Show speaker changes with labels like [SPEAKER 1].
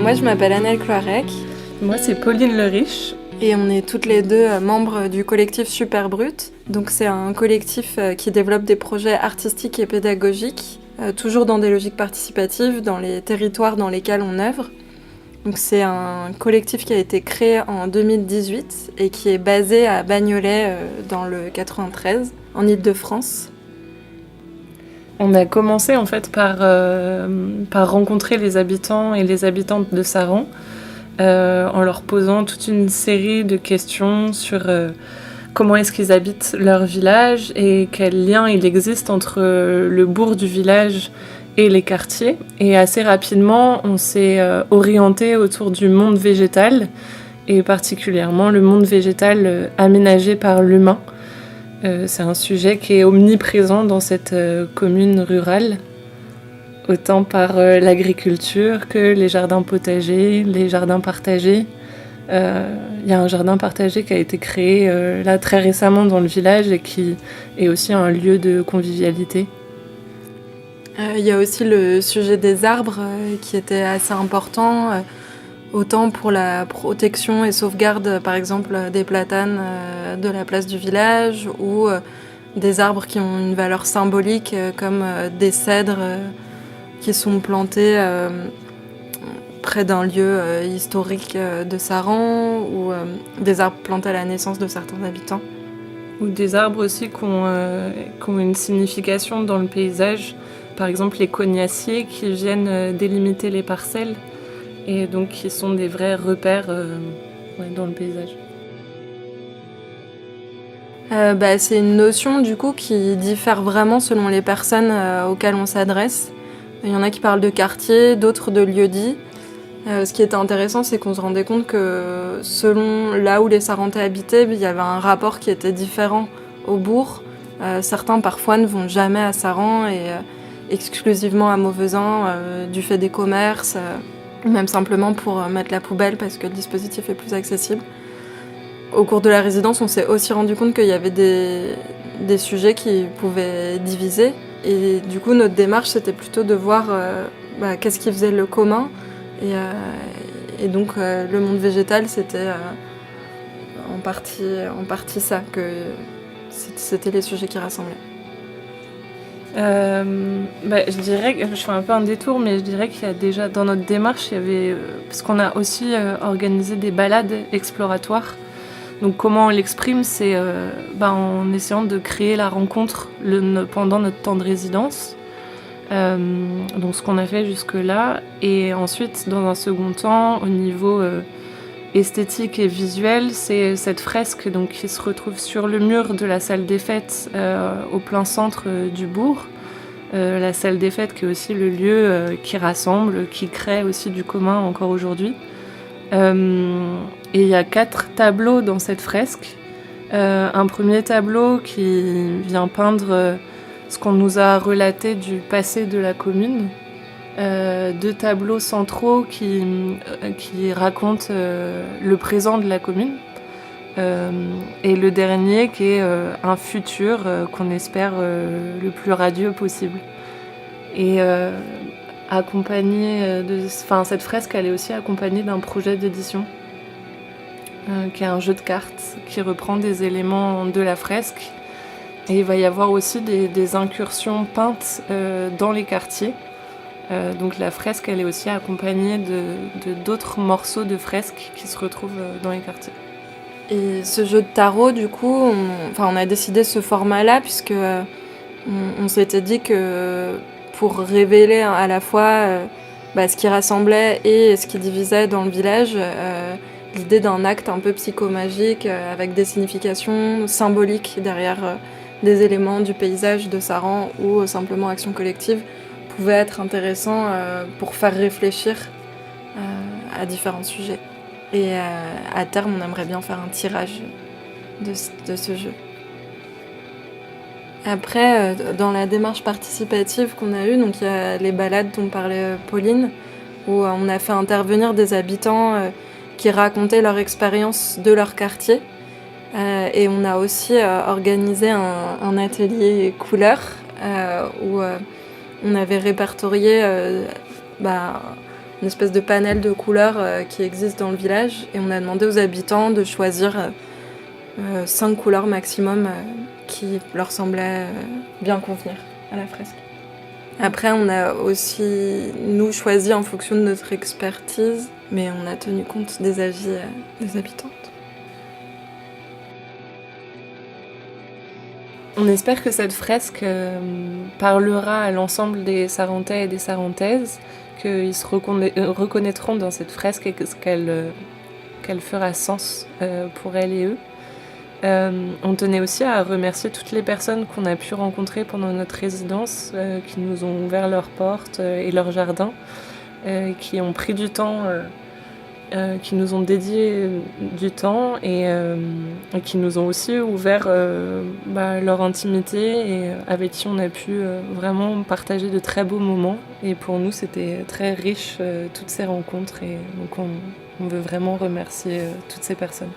[SPEAKER 1] Moi, je m'appelle Annelle Cloirec.
[SPEAKER 2] Moi, c'est Pauline Le Riche.
[SPEAKER 1] Et on est toutes les deux membres du collectif Super Brut. Donc c'est un collectif qui développe des projets artistiques et pédagogiques, toujours dans des logiques participatives, dans les territoires dans lesquels on œuvre. Donc c'est un collectif qui a été créé en 2018 et qui est basé à Bagnolet dans le 93, en Île-de-France.
[SPEAKER 2] On a commencé en fait par rencontrer les habitants et les habitantes de Saran en leur posant toute une série de questions sur comment est-ce qu'ils habitent leur village et quel lien il existe entre le bourg du village et les quartiers. Et assez rapidement, on s'est orienté autour du monde végétal et particulièrement le monde végétal aménagé par l'humain. C'est un sujet qui est omniprésent dans cette commune rurale, autant par l'agriculture que les jardins potagers, les jardins partagés. Il y a un jardin partagé qui a été créé là très récemment dans le village et qui est aussi un lieu de convivialité.
[SPEAKER 1] Il y a aussi le sujet des arbres qui était assez important, autant pour la protection et sauvegarde par exemple des platanes de la place du village ou des arbres qui ont une valeur symbolique comme des cèdres qui sont plantés près d'un lieu historique de Saran ou des arbres plantés à la naissance de certains habitants.
[SPEAKER 2] Ou des arbres aussi qui ont une signification dans le paysage. Par exemple, les cognassiers qui viennent délimiter les parcelles et donc qui sont des vrais repères dans le paysage.
[SPEAKER 1] C'est une notion du coup qui diffère vraiment selon les personnes auxquelles on s'adresse. Il y en a qui parlent de quartier, d'autres de lieux-dits. Ce qui était intéressant, c'est qu'on se rendait compte que selon là où les Sarantais habitaient, il y avait un rapport qui était différent au bourg. Certains parfois ne vont jamais à Saran et exclusivement à Mauvezin du fait des commerces, même simplement pour mettre la poubelle parce que le dispositif est plus accessible. Au cours de la résidence, on s'est aussi rendu compte qu'il y avait des sujets qui pouvaient diviser. Et du coup, notre démarche, c'était plutôt de voir qu'est-ce qui faisait le commun. Et donc, le monde végétal, c'était en partie ça, que c'était les sujets qui rassemblaient.
[SPEAKER 2] Je dirais que je fais un peu un détour, mais je dirais qu'il y a déjà dans notre démarche, il y avait parce qu'on a aussi organisé des balades exploratoires. Donc comment on l'exprime, c'est en essayant de créer la rencontre pendant notre temps de résidence. Donc ce qu'on a fait jusque-là, et ensuite dans un second temps, au niveau esthétique et visuel, c'est cette fresque donc, qui se retrouve sur le mur de la salle des fêtes au plein centre du bourg. La salle des fêtes qui est aussi le lieu qui rassemble, qui crée aussi du commun encore aujourd'hui. Et il y a 4 tableaux dans cette fresque. Un premier tableau qui vient peindre ce qu'on nous a relaté du passé de la commune. 2 tableaux centraux qui racontent le présent de la commune. Et le dernier qui est un futur qu'on espère le plus radieux possible. Et cette fresque, elle est aussi accompagnée d'un projet d'édition qui est un jeu de cartes qui reprend des éléments de la fresque. Et il va y avoir aussi des incursions peintes dans les quartiers. Donc la fresque, elle est aussi accompagnée de d'autres morceaux de fresques qui se retrouvent dans les quartiers.
[SPEAKER 1] Et ce jeu de tarot, du coup, on a décidé ce format-là puisque on s'était dit que pour révéler à la fois ce qui rassemblait et ce qui divisait dans le village, l'idée d'un acte un peu psychomagique avec des significations symboliques derrière des éléments du paysage de Saran ou simplement action collective pouvait être intéressant pour faire réfléchir à différents sujets. Et à terme, on aimerait bien faire un tirage de ce jeu. Après, dans la démarche participative qu'on a eue, donc il y a les balades dont parlait Pauline, où on a fait intervenir des habitants qui racontaient leur expérience de leur quartier. Et on a aussi organisé un atelier couleurs où on avait répertorié une espèce de panel de couleurs qui existe dans le village. Et on a demandé aux habitants de choisir 5 couleurs maximum qui leur semblaient bien convenir à la fresque. Après, on a aussi, nous, choisi en fonction de notre expertise, mais on a tenu compte des avis des habitantes.
[SPEAKER 2] On espère que cette fresque parlera à l'ensemble des Sarentais et des Sarentaises, qu'ils se reconnaîtront dans cette fresque et qu'elle fera sens pour elles et eux. On tenait aussi à remercier toutes les personnes qu'on a pu rencontrer pendant notre résidence, qui nous ont ouvert leurs portes et leurs jardins, qui ont pris du temps, qui nous ont dédié du temps et qui nous ont aussi ouvert leur intimité et avec qui on a pu vraiment partager de très beaux moments. Et pour nous, c'était très riche, toutes ces rencontres. Et donc on veut vraiment remercier toutes ces personnes.